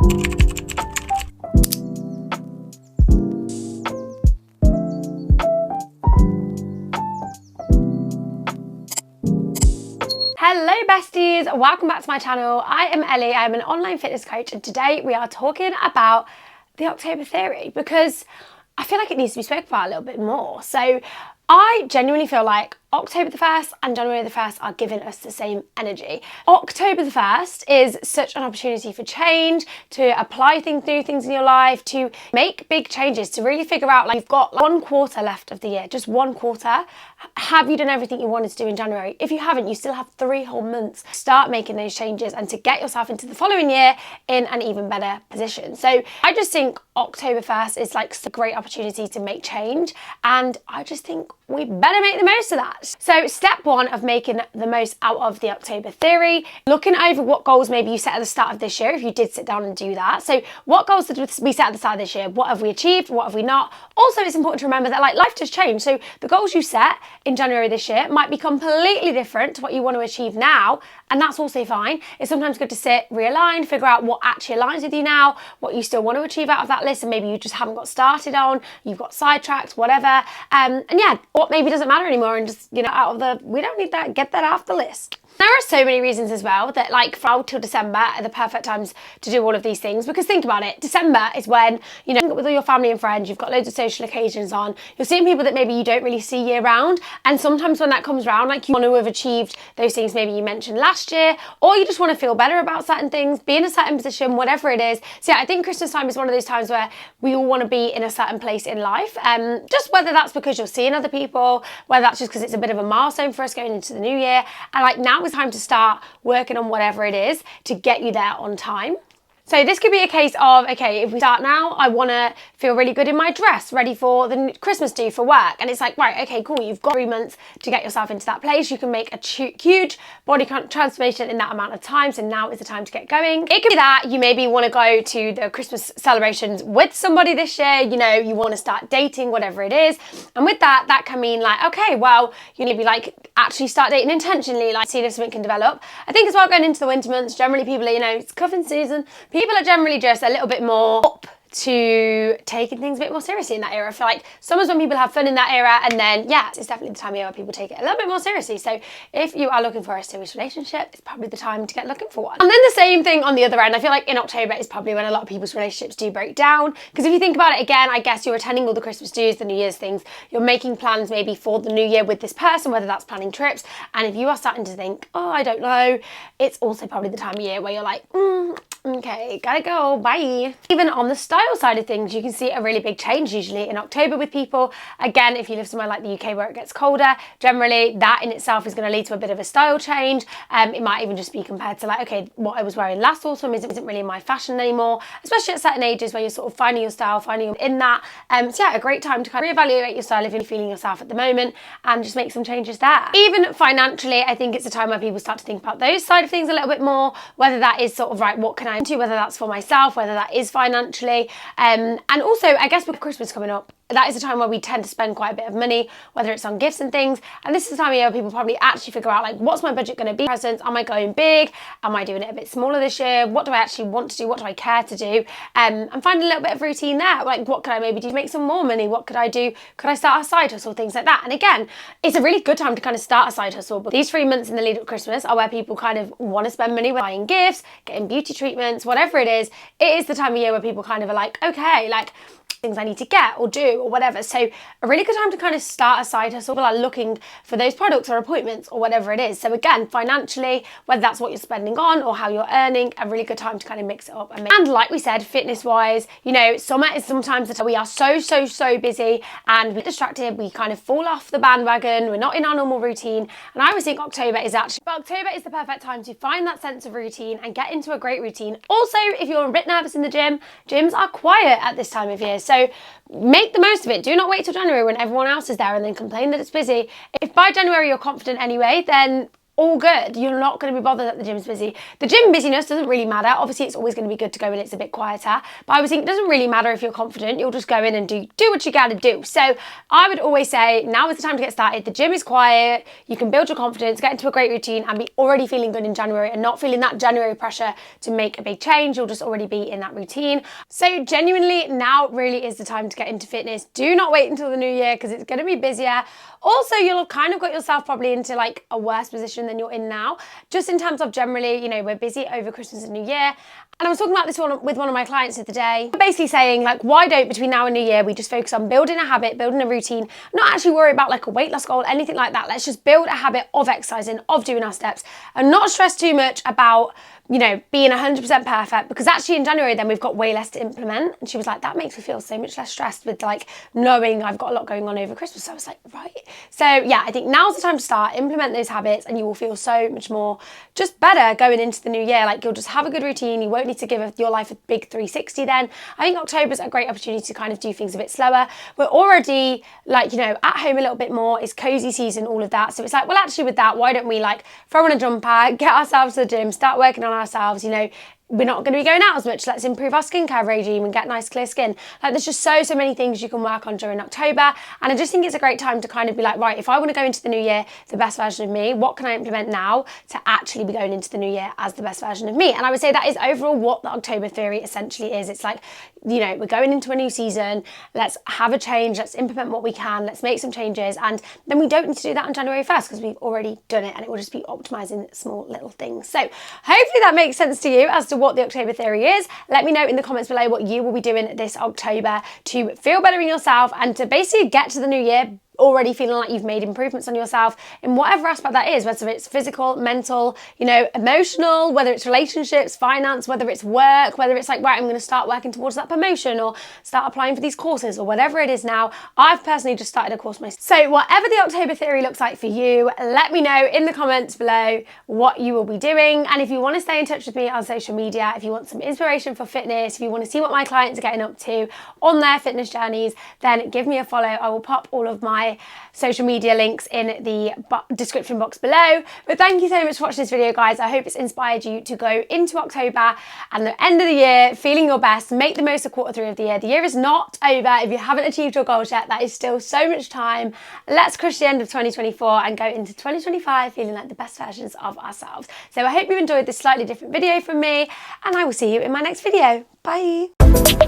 Hello besties, welcome back to my channel. I am Ellie, I'm an online fitness coach, and today we are talking about the October theory because I feel like it needs to be spoken about a little bit more. So I genuinely feel like October the 1st and January the 1st are giving us the same energy. October the 1st is such an opportunity for change, to apply new things in your life, to make big changes, to really figure out, like, you've got 1 quarter left of the year, just 1 quarter. Have you done everything you wanted to do in January? If you haven't, you still have 3 whole months. Start making those changes and to get yourself into the following year in an even better position. So I just think October 1st is like a great opportunity to make change, and I just think we better make the most of that. So step 1 of making the most out of the October theory, looking over what goals maybe you set at the start of this year, if you did sit down and do that. So what goals did we set at the start of this year? What have we achieved? What have we not? Also, it's important to remember that, like, life does change. So the goals you set in January this year might be completely different to what you want to achieve now, and that's also fine. It's sometimes good to sit, realign, figure out what actually aligns with you now, what you still want to achieve out of that list, and maybe you just haven't got started on, you've got sidetracked, whatever. And yeah, what maybe doesn't matter anymore, and just, you know, we don't need that, get that off the list. There are so many reasons as well that, like, fall till December are the perfect times to do all of these things, because think about it, December is when, you know, with all your family and friends, you've got loads of social occasions on, you're seeing people that maybe you don't really see year round, and sometimes when that comes around, like, you want to have achieved those things maybe you mentioned last year, or you just want to feel better about certain things, be in a certain position, whatever it is. So yeah, I think Christmas time is one of those times where we all want to be in a certain place in life, just whether that's because you're seeing other people, whether that's just because it's a bit of a milestone for us going into the new year, and like, now is time to start working on whatever it is to get you there on time. So this could be a case of, okay, if we start now, I want to feel really good in my dress, ready for the Christmas do for work. And it's like, right, okay, cool. You've got 3 months to get yourself into that place. You can make a huge body transformation in that amount of time. So now is the time to get going. It could be that you maybe want to go to the Christmas celebrations with somebody this year. You know, you want to start dating, whatever it is. And with that, that can mean like, okay, well, you need to be like, actually start dating intentionally, like seeing if something can develop. I think as well, going into the winter months, generally people are, you know, it's cuffing season. People are generally just a little bit more up to taking things a bit more seriously in that era. I feel like summer's when people have fun in that era, and then yeah, it's definitely the time of year where people take it a little bit more seriously. So if you are looking for a serious relationship, it's probably the time to get looking for one. And then the same thing on the other end, I feel like in October is probably when a lot of people's relationships do break down, because if you think about it again, I guess you're attending all the Christmas dues, the New Year's things, you're making plans maybe for the new year with this person, whether that's planning trips, and if you are starting to think, oh, I don't know, it's also probably the time of year where you're like, okay, gotta go, bye. Even on the style side of things, you can see a really big change usually in October with people. Again, if you live somewhere like the UK where it gets colder, generally that in itself is going to lead to a bit of a style change. It might even just be compared to like, okay, what I was wearing last autumn isn't really my fashion anymore, especially at certain ages where you're sort of finding your style, finding in that. So yeah, a great time to kind of reevaluate your style if you're feeling yourself at the moment and just make some changes there. Even financially, I think it's a time where people start to think about those side of things a little bit more, whether that is sort of, right, what can I do, whether that's for myself, whether that is financially. And also, I guess with Christmas coming up, that is a time where we tend to spend quite a bit of money, whether it's on gifts and things. And this is the time of year where people probably actually figure out, like, what's my budget going to be? Presents, am I going big? Am I doing it a bit smaller this year? What do I actually want to do? What do I care to do? And find a little bit of routine there. Like, what could I maybe do to make some more money? What could I do? Could I start a side hustle? Things like that. And again, it's a really good time to kind of start a side hustle. But these 3 months in the lead up to Christmas are where people kind of want to spend money buying gifts, getting beauty treatments, whatever it is. It is the time of year where people kind of are like, okay, like, things I need to get or do or whatever. So a really good time to kind of start a side hustle. People are looking for those products or appointments or whatever it is. So again, financially, whether that's what you're spending on or how you're earning, a really good time to kind of mix it up. And like we said, fitness wise, you know, summer is sometimes the time we are so busy and we're distracted. We kind of fall off the bandwagon. We're not in our normal routine. And I always think October is the perfect time to find that sense of routine and get into a great routine. Also, if you're a bit nervous in the gym, gyms are quiet at this time of year. So make the most of it. Do not wait till January when everyone else is there and then complain that it's busy. If by January you're confident anyway, then all good. You're not going to be bothered that the gym's busy. The gym busyness doesn't really matter. Obviously, it's always going to be good to go when it's a bit quieter. But I would think it doesn't really matter if you're confident. You'll just go in and do what you got to do. So I would always say now is the time to get started. The gym is quiet. You can build your confidence, get into a great routine, and be already feeling good in January and not feeling that January pressure to make a big change. You'll just already be in that routine. So genuinely, now really is the time to get into fitness. Do not wait until the new year because it's going to be busier. Also, you'll have kind of got yourself probably into like a worse position than you're in now. Just in terms of generally, you know, we're busy over Christmas and New Year. And I was talking about this with one of my clients the other day. Basically saying like, why don't between now and New Year, we just focus on building a habit, building a routine, not actually worry about like a weight loss goal, anything like that. Let's just build a habit of exercising, of doing our steps and not stress too much about, you know, being 100% perfect, because actually in January then we've got way less to implement. And she was like, that makes me feel so much less stressed with like knowing I've got a lot going on over Christmas. So I was like, right. So yeah, I think now's the time to start, implement those habits, and you will feel so much more just better going into the new year. Like you'll just have a good routine. You won't need to give your life a big 360 then. I think October's a great opportunity to kind of do things a bit slower. We're already like, you know, at home a little bit more. It's cozy season, all of that. So it's like, well, actually with that, why don't we like throw on a jumper, get ourselves to the gym, start working on ourselves, you know, we're not going to be going out as much. Let's improve our skincare regime and get nice clear skin. Like there's just so many things you can work on during October. And I just think it's a great time to kind of be like, right, if I want to go into the new year, the best version of me, what can I implement now to actually be going into the new year as the best version of me? And I would say that is overall what the October theory essentially is. It's like, you know, we're going into a new season. Let's have a change. Let's implement what we can. Let's make some changes. And then we don't need to do that on January 1st because we've already done it, and it will just be optimizing small little things. So hopefully that makes sense to you as to what the October theory is. Let me know in the comments below what you will be doing this October to feel better in yourself and to basically get to the new year already feeling like you've made improvements on yourself in whatever aspect that is, whether it's physical, mental, you know, emotional, whether it's relationships, finance, whether it's work, whether it's like, right, I'm going to start working towards that promotion or start applying for these courses or whatever it is now. I've personally just started a course myself. So whatever the October theory looks like for you, let me know in the comments below what you will be doing. And if you want to stay in touch with me on social media, if you want some inspiration for fitness, if you want to see what my clients are getting up to on their fitness journeys, then give me a follow. I will pop all of my social media links in the description box below. But thank you so much for watching this video, guys. I hope it's inspired you to go into October and the end of the year feeling your best. Make the most of Q3 of the year. The year is not over. If you haven't achieved your goals yet, that is still so much time. Let's crush the end of 2024 and go into 2025 feeling like the best versions of ourselves. So I hope you enjoyed this slightly different video from me, and I will see you in my next video. Bye.